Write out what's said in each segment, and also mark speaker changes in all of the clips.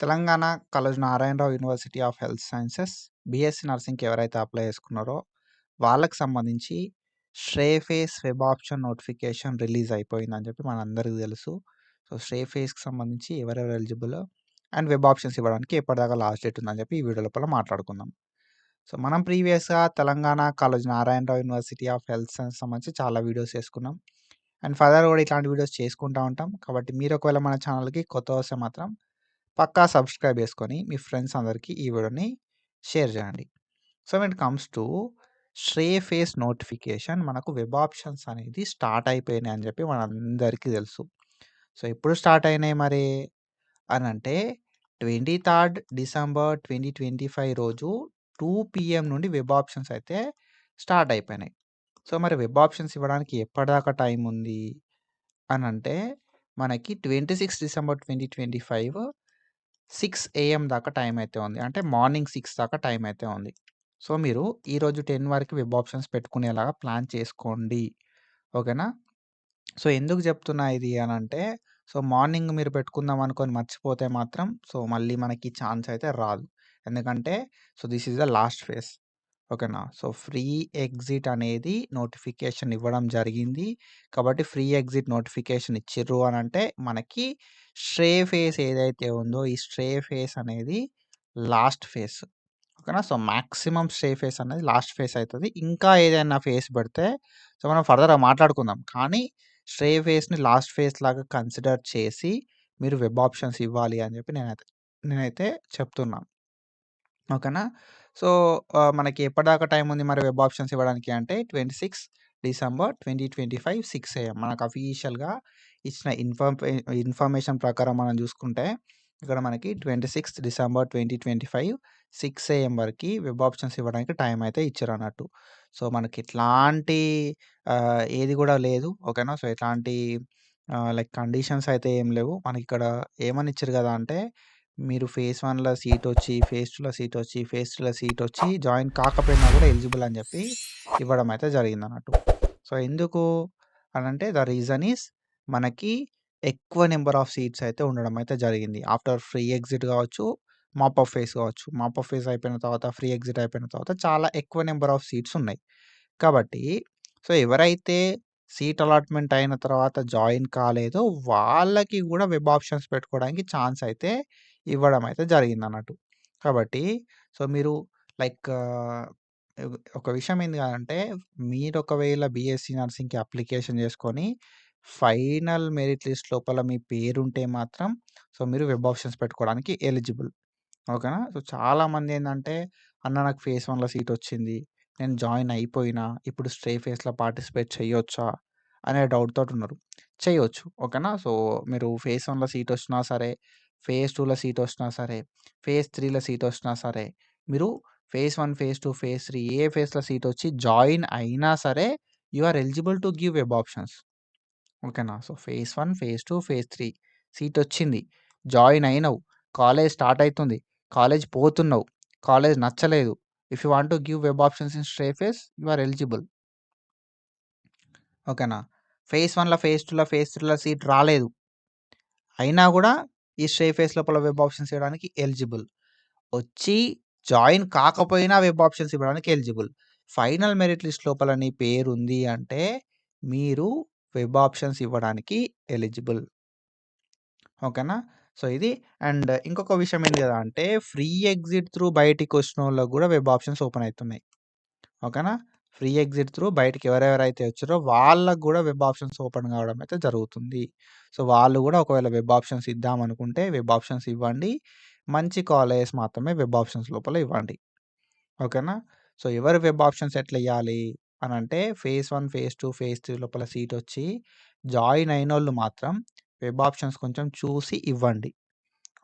Speaker 1: Telangana Kaloji Narayanarao university of health sciences BSc నర్సింగ్‌కి ఎవరైతే apply చేసుకున్నారో, వాళ్ళకి సంబంధించి శ్రేయస్ వెబ్ ఆప్షన్ నోటిఫికేషన్ రిలీజ్ అయిపోయిందని చెప్పి మనందరికీ తెలుసు. సో, శ్రేయస్‌కి సంబంధించి ఎవరెవరు ఎలిజిబులో అండ్ వెబ్ ఆప్షన్స్ ఇవ్వడానికి ఎప్పటిదాకా లాస్ట్ డేట్ ఉందని చెప్పి ఈ వీడియో లోపల మాట్లాడుకుందాం. సో, మనం ప్రీవియస్‌గా Telangana Kaloji Narayanarao university of health science సంబంధించి చాలా వీడియోస్ చేసుకున్నాం. అండ్ ఫర్దర్ కూడా ఇట్లాంటి వీడియోస్ చేసుకుంటా ఉంటాం. కాబట్టి మీరు ఒకవేళ మన ఛానల్‌కి కొత్తగా వస్తే మాత్రం పక్కా సబ్స్క్రైబ్ చేసుకొని మీ ఫ్రెండ్స్ అందరికీ ఈ వీడియోని షేర్ చేయండి. So, when it comes to Shreyas notification మనకు వెబ్ ఆప్షన్స్ అనేది స్టార్ట్ అయిపోయినాయి అని చెప్పి మనందరికీ తెలుసు. సో, ఎప్పుడు స్టార్ట్ అయినాయి మరి అనంటే 23 డిసెంబర్ 2025 రోజు 2 పీఎం నుండి వెబ్ ఆప్షన్స్ అయితే స్టార్ట్ అయిపోయినాయి. సో, మరి వెబ్ ఆప్షన్స్ ఇవ్వడానికి ఎప్పటిదాకా టైం ఉంది అనంటే మనకి 26 డిసెంబర్ 2025 6 ఏఎం దాకా టైం అయితే ఉంది. అంటే మార్నింగ్ 6 దాకా టైం అయితే ఉంది. సో, మీరు ఈరోజు 10 వరకు వెబ్ ఆప్షన్స్ పెట్టుకునేలాగా ప్లాన్ చేసుకోండి. ఓకేనా? సో, ఎందుకు చెప్తున్నా ఇది అనంటే, సో, మార్నింగ్ మీరు పెట్టుకుందాం అనుకోని మర్చిపోతే మాత్రం సో, మళ్ళీ మనకి ఛాన్స్ అయితే రాదు. ఎందుకంటే so, this is the last phase. ఓకేనా? సో, ఫ్రీ ఎగ్జిట్ అనేది నోటిఫికేషన్ ఇవ్వడం జరిగింది. కాబట్టి ఫ్రీ ఎగ్జిట్ నోటిఫికేషన్ ఇచ్చిర్రు అనంటే మనకి ఫేస్ ఏదైతే ఉందో ఈ ఫేస్ అనేది లాస్ట్ ఫేజ్. ఓకేనా? సో, మాక్సిమం ఫేస్ అనేది లాస్ట్ ఫేజ్ అయితది. ఇంకా ఏదైనా ఫేజ్ పెడితే సో, మనం ఫర్దర్‌గా మాట్లాడుకుందాం. కానీ ఫేస్‌ని లాస్ట్ ఫేజ్ లాగా కన్సిడర్ చేసి మీరు వెబ్ ఆప్షన్స్ ఇవ్వాలి అని చెప్పి నేనైతే చెప్తున్నా. ఓకేనా? సో, మనకి ఎప్పటిదాకా టైం ఉంది మరి వెబ్ ఆప్షన్స్ ఇవ్వడానికి అంటే 26 డిసెంబర్ 2025 6 ఏఎం. మనకు అఫీషియల్‌గా ఇచ్చిన ఇన్ఫర్మేషన్ ప్రకారం మనం చూసుకుంటే, ఇక్కడ మనకి 26 డిసెంబర్ 2025 6 ఏఎం వరకి వెబ్ ఆప్షన్స్ ఇవ్వడానికి టైం అయితే ఇచ్చారన్నట్టు. సో, మనకి ఎట్లాంటి ఏది కూడా లేదు. ఓకేనా? సో, ఎట్లాంటి లైక్ కండిషన్స్ అయితే ఏం లేవు. మనకిక్కడ ఏమని ఇచ్చారు కదా అంటే మీరు ఫేజ్ 1లో సీటొచ్చి, ఫేజ్ 2లో సీటొచ్చి, ఫేజ్ 3లో సీటొచ్చి జాయిన్ కాకపోయినా గూడా ఎలిజిబుల్ అని జెప్పి ఇవ్వడం అయితే జరిగిందన్నట్టు. సో, ఎందుకు అనంటే ద రీజన్ ఈస్ మనకి ఎక్కువ నంబర్ ఆఫ్ సీట్స్ అయితే ఉండడం అయితే జరిగింది. ఆఫ్టర్ ఫ్రీ ఎగ్జిట్ గావచ్చు, మాప్ అప్ ఫేజ్ గావచ్చు. మాప్ అప్ ఫేజ్ అయిపోయిన తర్వాత, ఫ్రీ ఎగ్జిట్ అయిపోయిన తర్వాత చాలా ఎక్కువ నంబర్ ఆఫ్ సీట్స్ ఉన్నాయి. కాబట్టి సో, ఎవరైతే సీట్ అలాట్‌మెంట్ అయిన తర్వాత జాయిన్ కాలేదో వాళ్ళకి గూడా వెబ్ ఆప్షన్స్ పెట్టుకోవడానికి ఛాన్స్ అయితే ఇవ్వడం అయితే జరిగిందన్నట్టు. కాబట్టి సో, మీరు లైక్ ఒక విషయం ఏంది అంటే మీరు ఒకవేళ బీఎస్సీ నర్సింగ్‌కి అప్లికేషన్ చేసుకొని ఫైనల్ మెరిట్ లిస్ట్ లోపల మీ పేరుంటే మాత్రం సో, మీరు వెబ్ ఆప్షన్స్ పెట్టుకోవడానికి ఎలిజిబుల్. ఓకేనా? సో, చాలామందేందంటే, అన్న నాకు ఫేజ్ 1లో సీటొచ్చింది. నేను జాయిన్ అయిపోయినా. ఇప్పుడు ఫేస్‌లో పార్టిసిపేట్ చేయొచ్చా? అనే డౌట్ తోటున్నారు. చేయొచ్చు. ఓకేనా? సో, మీరు ఫేజ్ 1లో సీటొచ్చినా సరే, ఫేజ్ 2లో సీటొచ్చినా సరే, ఫేజ్ 3లో సీటొచ్చినా సరే, మీరు ఫేజ్ 1, ఫేజ్ 2, ఫేజ్ 3 ఏ ఫేజ్‌లో సీటొచ్చి జాయిన్ అయినా సరే, you are eligible to give web options. ఓకేనా? సో, ఫేజ్ 1, ఫేజ్ 2, ఫేజ్ 3 సీటొచ్చింది. జాయిన్ అయినవు. కాలేజ్ స్టార్ట్ అయితుంది. కాలేజ్ పోతున్నావు. కాలేజ్ నచ్చలేదు. If you want to give web options in phase you are eligible. ఓకేనా? ఫేజ్ 1లో, ఫేజ్ 2లో, ఫేజ్ 3లో సీట్ రాలేదు. అయినా గూడా ఈ ఫేస్ లోపల వెబ్ ఆప్షన్స్ ఇవ్వడానికి ఎలిజిబుల్. వచ్చి జాయిన్ కాకపోయినా వెబ్ ఆప్షన్స్ ఇవ్వడానికి ఎలిజిబుల్. ఫైనల్ మెరిట్ లిస్ట్ లోపల నీ పేరుంది అంటే మీరు వెబ్ ఆప్షన్స్ ఇవ్వడానికి ఎలిజిబుల్. ఓకేనా? సో, ఇది అండ్ ఇంకొక విషయం ఏంది గదా అంటే ఫ్రీ ఎగ్జిట్ త్రూ బయటికొచ్చినోళ్ళకి గూడా వెబ్ ఆప్షన్స్ ఓపెన్ అయితున్నాయి. ఓకేనా? ఫ్రీ ఎగ్జిట్ త్రూ బయటికి ఎవరెవరైతే వచ్చారో వాళ్ళకి గూడా వెబ్ ఆప్షన్స్ ఓపెన్ కావడం అయితే జరుగుతుంది. సో, వాళ్ళు గూడా ఒకవేళ వెబ్ ఆప్షన్స్ ఇద్దామనుకుంటే వెబ్ ఆప్షన్స్ ఇవ్వండి. మంచి కాలేజెస్ మాత్రమే వెబ్ ఆప్షన్స్ లోపల ఇవ్వండి. ఓకేనా? సో, ఎవరు వెబ్ ఆప్షన్స్ ఎట్లియ్యాలి అనంటే ఫేజ్ 1, ఫేజ్ 2, ఫేజ్ 3 లోపల సీటొచ్చి జాయిన్ అయినోళ్ళు మాత్రం వెబ్ ఆప్షన్స్ కొంచెం చూసి ఇవ్వండి.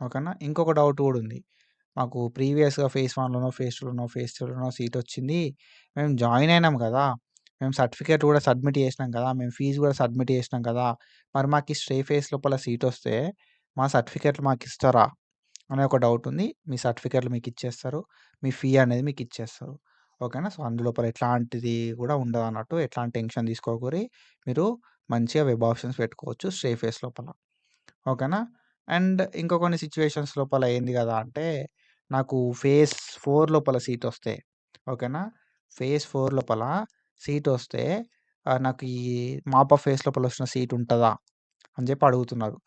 Speaker 1: ఓకేనా? ఇంకొక డౌట్ గూడా ఉంది. మాకు ప్రీవియస్‌గా ఫేజ్ 1లోనో, ఫేజ్ 2లోనో, ఫేజ్ 3లోనో సీటొచ్చింది. మేము జాయిన్ అయినాం గదా! మేము సర్టిఫికేట్ గూడా సబ్మిట్ చేసినాం కదా! మేము ఫీజ్ గూడా సబ్మిట్ చేసినాం కదా! మరి మాకు ఈ ఫేజ్ లోపల సీటొస్తే మా సర్టిఫికేట్‌లు మాకిస్తారా? అనే ఒక డౌట్ ఉంది. మీ సర్టిఫికేట్‌లు మీకిచ్చేస్తారు. మీ ఫీ అనేది మీకిచ్చేస్తారు. ఓకేనా? సో, అందులోపల ఎట్లాంటిది గూడా ఉండదన్నట్టు. ఎట్లాంటి టెన్షన్ తీసుకోకుర్రి. మీరు మంచిగా వెబ్ ఆప్షన్స్ పెట్టుకోవచ్చు ఫేస్ లోపల. ఓకేనా? అండ్ ఇంకా కొన్ని సిట్యుయేషన్స్ లోపల ఏంది గదా అంటే, నాకు ఫేజ్ 4 లోపల సీటొస్తే ఓకేనా. ఫేజ్ 4 లోపల సీటొస్తే నాకు ఈ మాప్ ఆఫ్ ఫేజ్ లోపల వచ్చిన సీట్ ఉంటదా? అని జెప్పి అడుగుతున్నారు.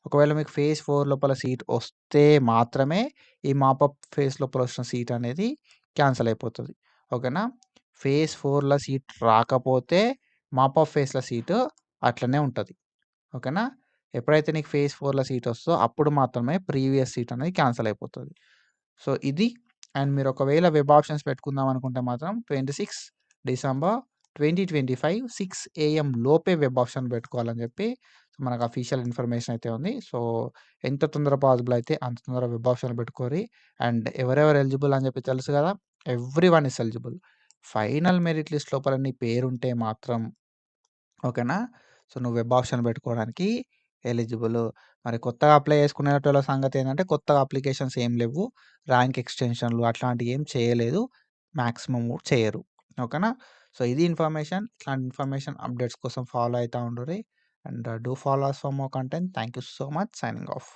Speaker 1: ఒకవేళ మీకు ఫేజ్ 4 లోపల సీట్ వస్తే మాత్రమే ఈ మాపప్ ఫేజ్ లోపల వచ్చిన సీట్ అనేది క్యాన్సల్ అయిపోతది. ఓకేనా. ఫేజ్ 4లో సీట్ రాకపోతే మాపప్ ఫేజ్‌ల సీటు అట్లనే ఉంటది. ఓకేనా. ఎప్పుడైతే నీకు ఫేజ్ 4లో సీట్ వస్తదో అప్పుడు మాత్రమే ప్రీవియస్ సీట్ అనేది క్యాన్సల్ అయిపోతది. సో, ఇది అండ్ మీరు ఒకవేళ వెబ్ ఆప్షన్స్ పెట్టుకుందాం అనుకుంటే మాత్రం 26 డిసెంబర్ 2025 6 ఏఎం లోపే వెబ్ ఆప్షన్ పెట్టుకోవాలని జెప్పి మనకు అఫీషియల్ ఇన్ఫర్మేషన్ అయితే ఉంది. సో, ఎంత తొందర పాసిబుల్ అయితే అంత తొందరగా వెబ్ ఆప్షన్ పెట్టుకోరి. అండ్ ఎవరెవరు ఎలిజిబుల్ అని జెప్పి తెలుసు గదా! Everyone is eligible. Final merit list లోపల నీ పేరుంటే మాత్రం ఓకేనా. సో, నువ్వు వెబ్ ఆప్షన్ పెట్టుకోవడానికి ఎలిజిబుల్. మరి కొత్తగా అప్లై చేసుకునేటోళ్ళ సంగతేందంటే కొత్తగా అప్లికేషన్స్ ఏం లెవ్వు. ర్యాంక్ ఎక్స్‌టెన్షన్‌లు అట్లాంటియి ఏం చేయలేదు. మాక్సిమం కూడా చేయరు. ఓకేనా. సో, ఇది ఇన్ఫర్మేషన్. ఇట్లాంటి ఇన్ఫర్మేషన్ అప్డేట్స్ కోసం ఫాలో అయితా ఉండుర్రి. And do follow us for more content. Thank you so much. Signing of.